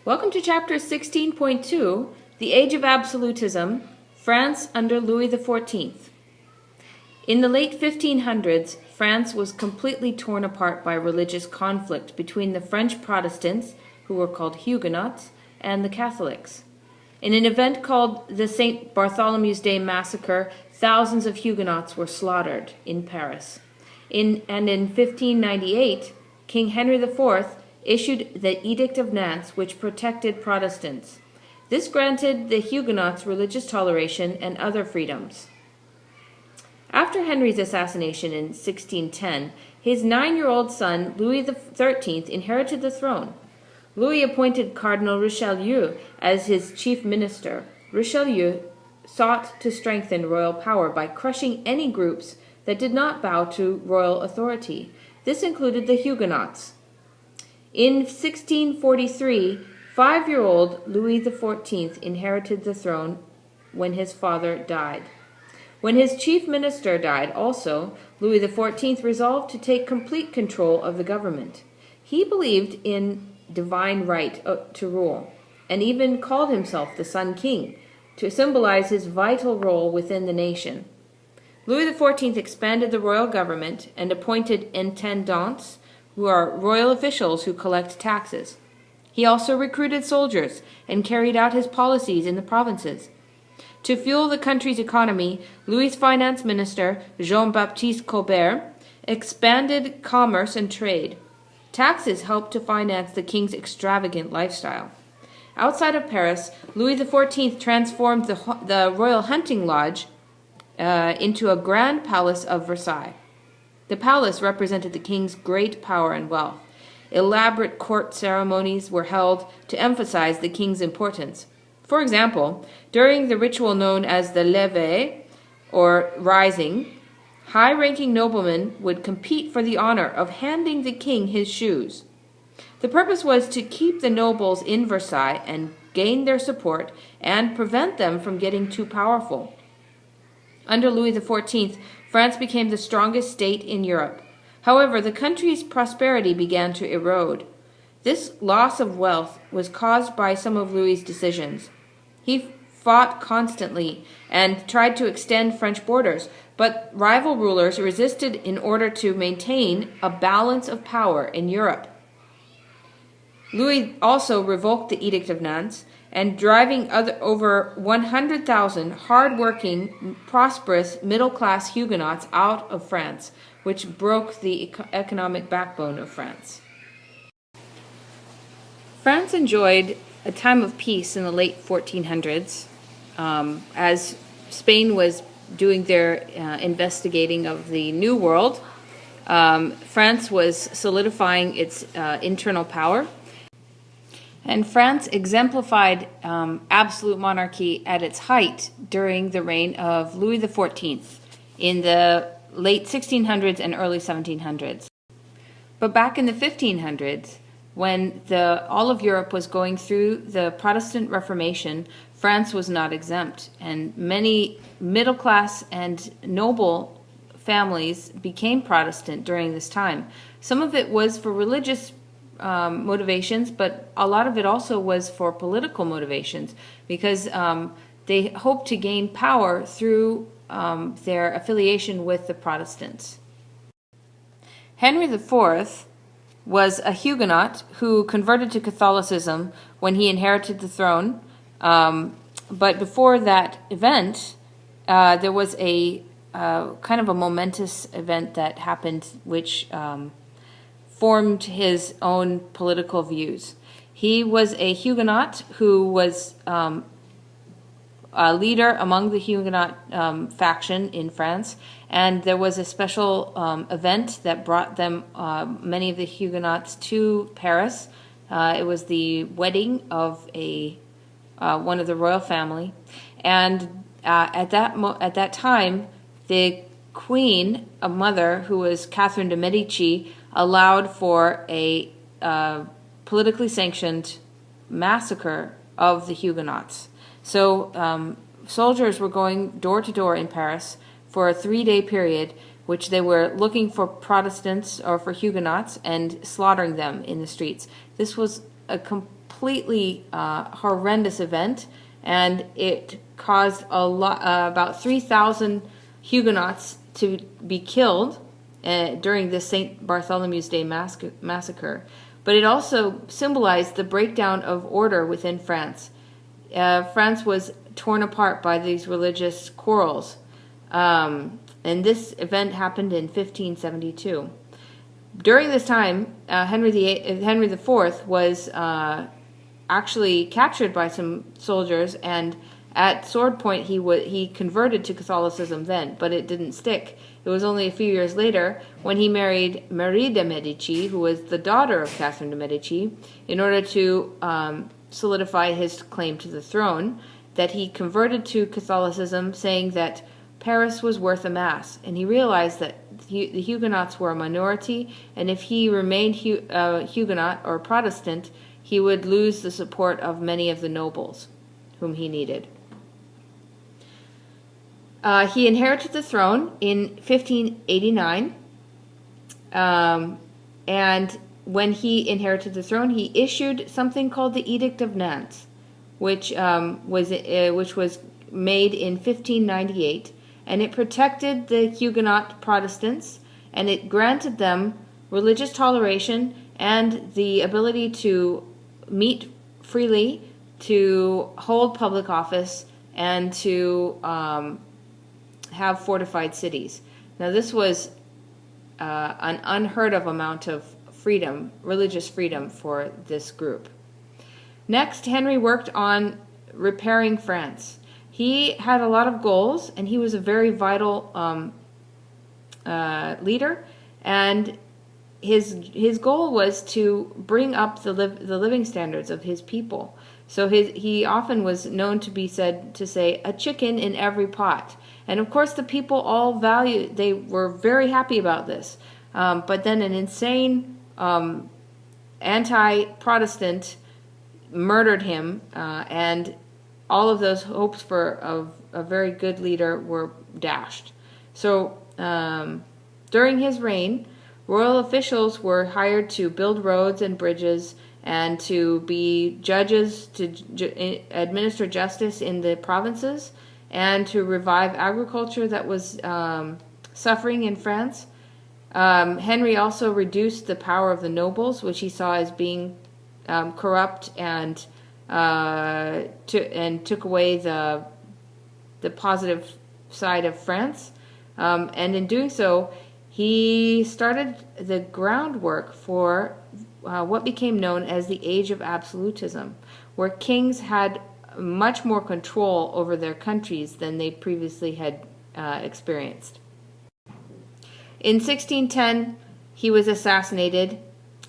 Welcome to Chapter 16.2, The Age of Absolutism, France under Louis XIV. In the late 1500s, France was completely torn apart by religious conflict between the French Protestants, who were called Huguenots, and the Catholics. In an event called the St. Bartholomew's Day Massacre, thousands of Huguenots were slaughtered in Paris. In 1598, King Henry IV issued the Edict of Nantes, which protected Protestants. This granted the Huguenots religious toleration and other freedoms. After Henry's assassination in 1610, his 9-year-old son, Louis XIII, inherited the throne. Louis appointed Cardinal Richelieu as his chief minister. Richelieu sought to strengthen royal power by crushing any groups that did not bow to royal authority. This included the Huguenots. In 1643, 5-year-old Louis XIV inherited the throne when his father died. When his chief minister died also, Louis XIV resolved to take complete control of the government. He believed in divine right to rule, and even called himself the Sun King, to symbolize his vital role within the nation. Louis XIV expanded the royal government and appointed intendants, who are royal officials who collect taxes. He also recruited soldiers and carried out his policies in the provinces. To fuel the country's economy, Louis's finance minister, Jean-Baptiste Colbert, expanded commerce and trade. Taxes helped to finance the king's extravagant lifestyle. Outside of Paris, Louis XIV transformed the Royal Hunting Lodge into a grand palace of Versailles. The palace represented the king's great power and wealth. Elaborate court ceremonies were held to emphasize the king's importance. For example, during the ritual known as the levée, or rising, high-ranking noblemen would compete for the honor of handing the king his shoes. The purpose was to keep the nobles in Versailles and gain their support and prevent them from getting too powerful. Under Louis XIV, France became the strongest state in Europe. However, the country's prosperity began to erode. This loss of wealth was caused by some of Louis's decisions. He fought constantly and tried to extend French borders, but rival rulers resisted in order to maintain a balance of power in Europe. Louis also revoked the Edict of Nantes, and driving over 100,000 hard-working, prosperous, middle-class Huguenots out of France, which broke the economic backbone of France. France enjoyed a time of peace in the late 1400s as Spain was doing their investigating of the New World. France was solidifying its internal power. And France exemplified absolute monarchy at its height during the reign of Louis XIV in the late 1600s and early 1700s. But back in the 1500s, when all of Europe was going through the Protestant Reformation, France was not exempt, and many middle-class and noble families became Protestant during this time. Some of it was for religious motivations, but a lot of it also was for political motivations, because they hoped to gain power through their affiliation with the Protestants. Henry IV was a Huguenot who converted to Catholicism when he inherited the throne, but before that event, there was a kind of a momentous event that happened which formed his own political views. He was a Huguenot who was a leader among the Huguenot faction in France, and there was a special event that brought them, many of the Huguenots, to Paris. It was the wedding of one of the royal family, and at that time, the queen, a mother who was Catherine de Medici, allowed for a politically sanctioned massacre of the Huguenots. So soldiers were going door to door in Paris for a 3-day period, which they were looking for Protestants or for Huguenots and slaughtering them in the streets. This was a completely horrendous event, and it caused about 3,000 Huguenots to be killed during the St. Bartholomew's Day massacre. But it also symbolized the breakdown of order within France. France was torn apart by these religious quarrels. And this event happened in 1572. During this time, Henry IV was actually captured by some soldiers, and at sword point he converted to Catholicism then, but it didn't stick. It was only a few years later when he married Marie de Medici, who was the daughter of Catherine de Medici, in order to solidify his claim to the throne, that he converted to Catholicism, saying that Paris was worth a mass, and he realized that the Huguenots were a minority, and if he remained Huguenot or Protestant, he would lose the support of many of the nobles whom he needed. He inherited the throne in 1589, and when he inherited the throne, he issued something called the Edict of Nantes, which was made in 1598, and it protected the Huguenot Protestants, and it granted them religious toleration and the ability to meet freely, to hold public office, and to have fortified cities. Now, this was an unheard of amount of freedom, religious freedom for this group. Next, Henry worked on repairing France. He had a lot of goals, and he was a very vital leader, and his goal was to bring up the living standards of his people. So he often was known to be said to say, "a chicken in every pot." And of course the people all they were very happy about this. But then an insane anti-Protestant murdered him, and all of those hopes of a very good leader were dashed. So during his reign, royal officials were hired to build roads and bridges and to be judges, to administer justice in the provinces, and to revive agriculture that was suffering in France. Henry also reduced the power of the nobles, which he saw as being corrupt, and took away the positive side of France. And in doing so, he started the groundwork for what became known as the Age of Absolutism, where kings had much more control over their countries than they previously had experienced. In 1610, he was assassinated,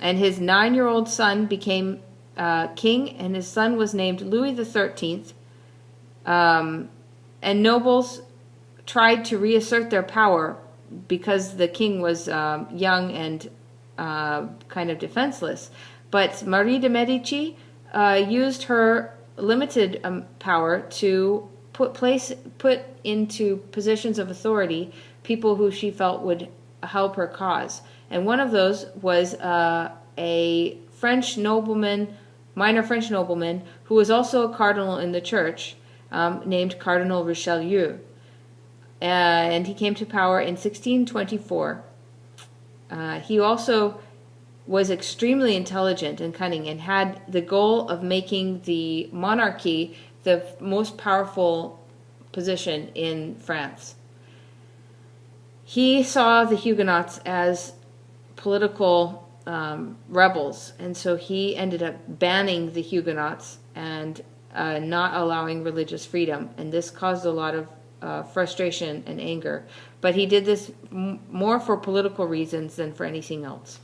and his 9-year-old son became king, and his son was named Louis XIII. And nobles tried to reassert their power because the king was young and kind of defenseless. But Marie de Medici used her limited power to put into positions of authority people who she felt would help her cause. And one of those was a French nobleman, minor French nobleman, who was also a cardinal in the church, named Cardinal Richelieu. And he came to power in 1624. He also was extremely intelligent and cunning, and had the goal of making the monarchy the most powerful position in France. He saw the Huguenots as political rebels, and so he ended up banning the Huguenots and not allowing religious freedom, and this caused a lot of frustration and anger. But he did this more for political reasons than for anything else.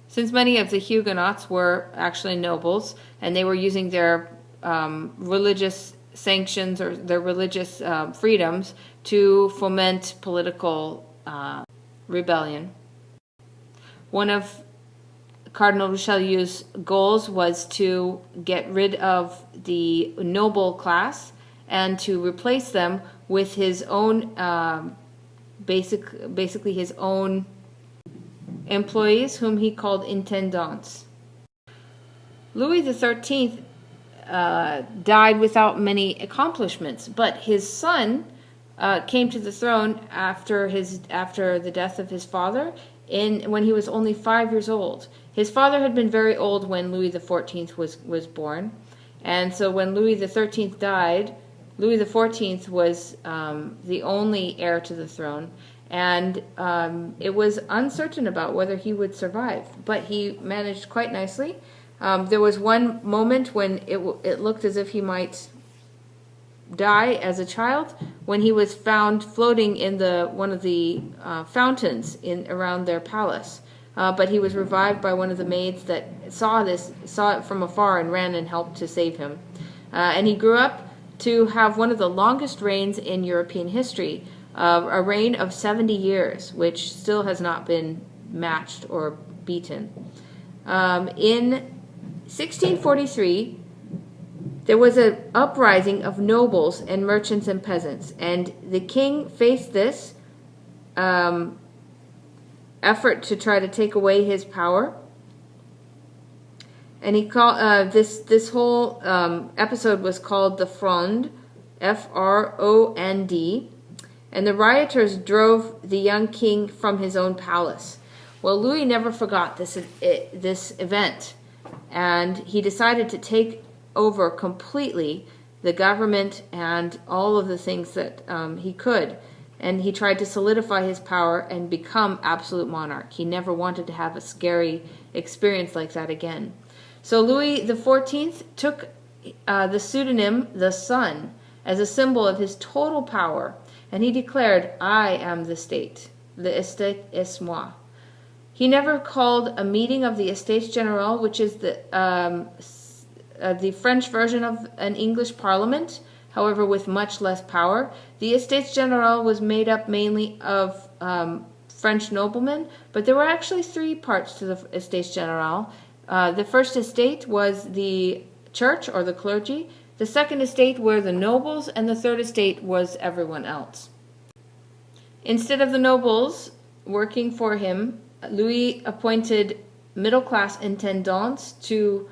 Since many of the Huguenots were actually nobles, and they were using their religious sanctions or their religious freedoms to foment political rebellion. One of Cardinal Richelieu's goals was to get rid of the noble class and to replace them with his own, basically his own employees, whom he called intendants. Louis XIII died without many accomplishments, but his son came to the throne after the death of his father when he was only 5 years old. His father had been very old when Louis XIV was born, and so when Louis XIII died, Louis XIV was the only heir to the throne, and it was uncertain about whether he would survive, but he managed quite nicely. There was one moment when it looked as if he might die as a child, when he was found floating in one of the fountains around their palace. But he was revived by one of the maids that saw it from afar and ran and helped to save him. And he grew up to have one of the longest reigns in European history, a reign of 70 years, which still has not been matched or beaten. In 1643, there was an uprising of nobles and merchants and peasants, and the king faced this effort to try to take away his power. And he called this whole episode was called the Fronde, F-R-O-N-D, and the rioters drove the young king from his own palace. Well, Louis never forgot this event, and he decided to take over completely the government and all of the things that he could. And he tried to solidify his power and become absolute monarch. He never wanted to have a scary experience like that again. So Louis XIV took the pseudonym the Sun as a symbol of his total power, and he declared, "I am the state. The estate est moi." He never called a meeting of the Estates General, which is the French version of an English parliament, however with much less power. The Estates General was made up mainly of French noblemen, but there were actually three parts to the Estates General. The first estate was the church or the clergy, the second estate were the nobles, and the third estate was everyone else. Instead of the nobles working for him, Louis appointed middle-class intendants to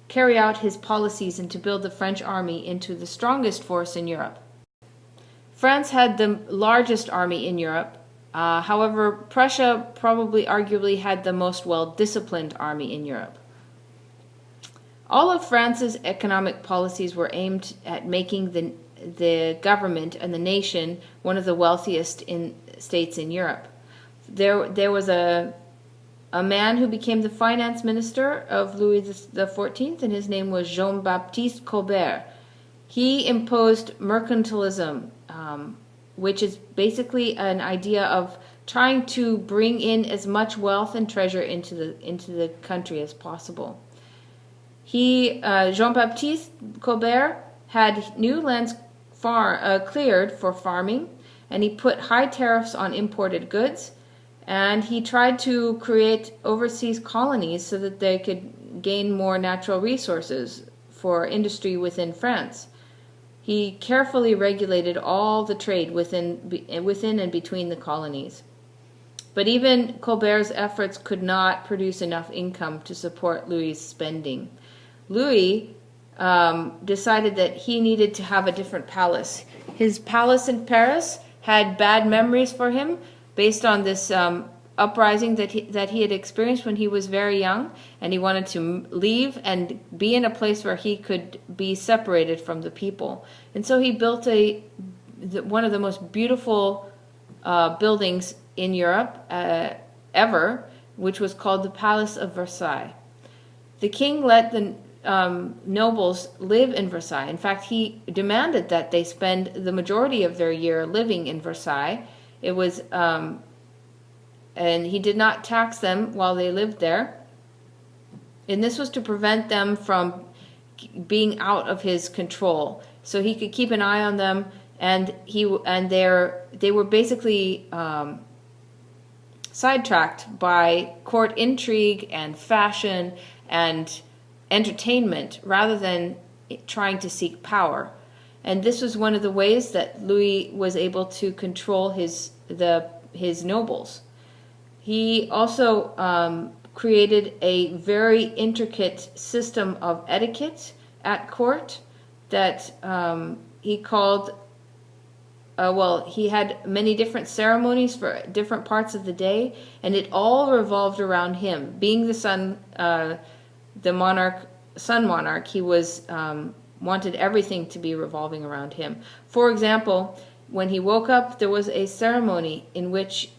carry out his policies and to build the French army into the strongest force in Europe. France had the largest army in Europe. However, Prussia probably arguably had the most well-disciplined army in Europe. All of France's economic policies were aimed at making the government and the nation one of the wealthiest states in Europe. There was a man who became the finance minister of Louis XIV, and his name was Jean-Baptiste Colbert. He imposed mercantilism, which is basically an idea of trying to bring in as much wealth and treasure into the country as possible. Jean-Baptiste Colbert had new lands cleared for farming, and he put high tariffs on imported goods, and he tried to create overseas colonies so that they could gain more natural resources for industry within France. He carefully regulated all the trade within and between the colonies. But even Colbert's efforts could not produce enough income to support Louis's spending. Louis decided that he needed to have a different palace. His palace in Paris had bad memories for him based on this uprising that he had experienced when he was very young, and he wanted to leave and be in a place where he could be separated from the people. And so he built one of the most beautiful buildings in Europe ever, which was called the Palace of Versailles. The king let the nobles live in Versailles. In fact, he demanded that they spend the majority of their year living in Versailles. It was, and he did not tax them while they lived there. And this was to prevent them from being out of his control, so he could keep an eye on them. And they were basically sidetracked by court intrigue and fashion and entertainment rather than trying to seek power. And this was one of the ways that Louis was able to control his nobles. He also created a very intricate system of etiquette at court that he called, he had many different ceremonies for different parts of the day, and it all revolved around him. Being the son monarch, he was wanted everything to be revolving around him. For example, when he woke up, there was a ceremony in which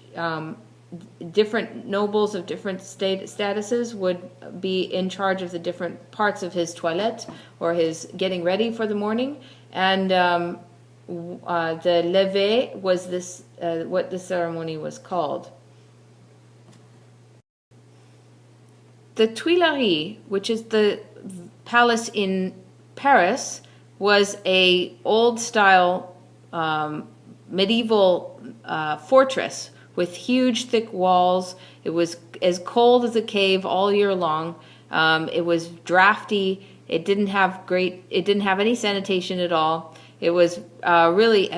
different nobles of different statuses would be in charge of the different parts of his toilette or his getting ready for the morning, and the lever was this what the ceremony was called. The Tuileries, which is the palace in Paris, was a old style medieval fortress with huge thick walls. It was as cold as a cave all year long. It was drafty. It didn't have any sanitation at all. It was really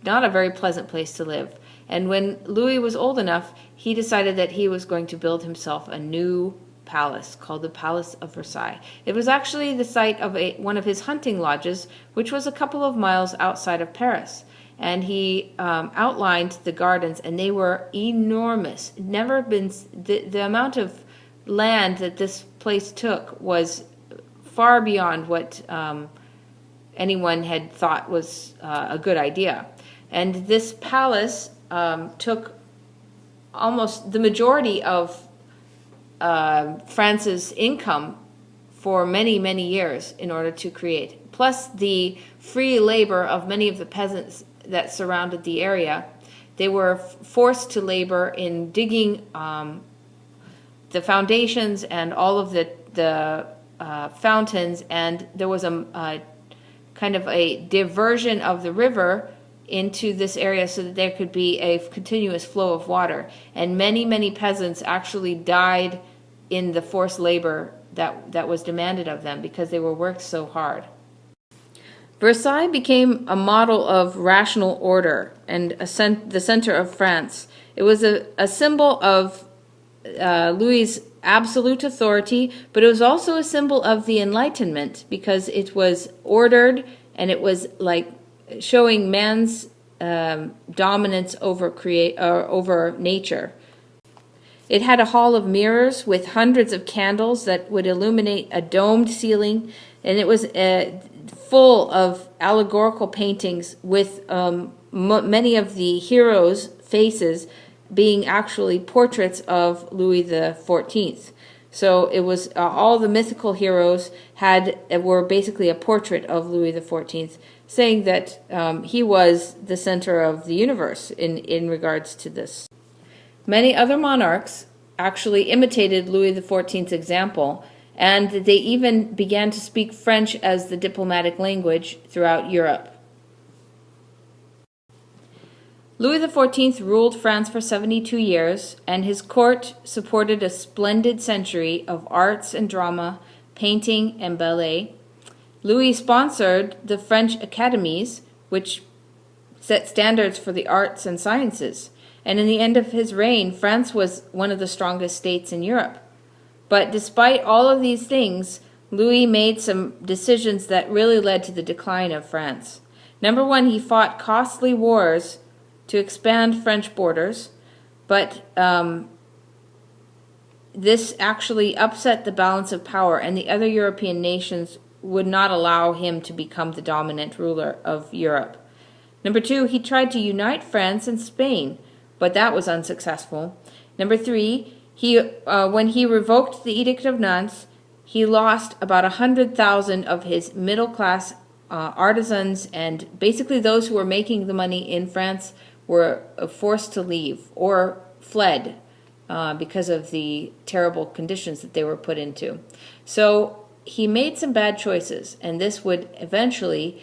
not a very pleasant place to live. And when Louis was old enough, he decided that he was going to build himself a new palace called the Palace of Versailles. It was actually the site of one of his hunting lodges, which was a couple of miles outside of Paris. And he outlined the gardens, and they were enormous. The amount of land that this place took was far beyond what anyone had thought was a good idea. And this palace took almost the majority of France's income for many, many years in order to create. Plus the free labor of many of the peasants that surrounded the area. They were forced to labor in digging the foundations and all of the fountains, and there was a kind of a diversion of the river into this area so that there could be a continuous flow of water. And many, many peasants actually died in the forced labor that was demanded of them because they were worked so hard. Versailles became a model of rational order and the center of France. It was a symbol of Louis's absolute authority, but it was also a symbol of the Enlightenment because it was ordered and it was like showing man's dominance over nature. It had a hall of mirrors with hundreds of candles that would illuminate a domed ceiling, and it was full of allegorical paintings with many of the heroes' faces being actually portraits of Louis XIV. So it was all the mythical heroes were basically a portrait of Louis XIV, saying that he was the center of the universe in regards to this. Many other monarchs actually imitated Louis XIV's example, and they even began to speak French as the diplomatic language throughout Europe. Louis XIV ruled France for 72 years, and his court supported a splendid century of arts and drama, painting and ballet. Louis sponsored the French academies, which set standards for the arts and sciences. And in the end of his reign, France was one of the strongest states in Europe. But despite all of these things, Louis made some decisions that really led to the decline of France. Number one, he fought costly wars to expand French borders, but this actually upset the balance of power, and the other European nations would not allow him to become the dominant ruler of Europe. Number two, he tried to unite France and Spain, but that was unsuccessful. Number three, when he revoked the Edict of Nantes, he lost about 100,000 of his middle-class artisans, and basically those who were making the money in France were forced to leave or fled because of the terrible conditions that they were put into. So he made some bad choices, and this would eventually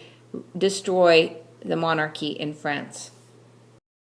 destroy the monarchy in France.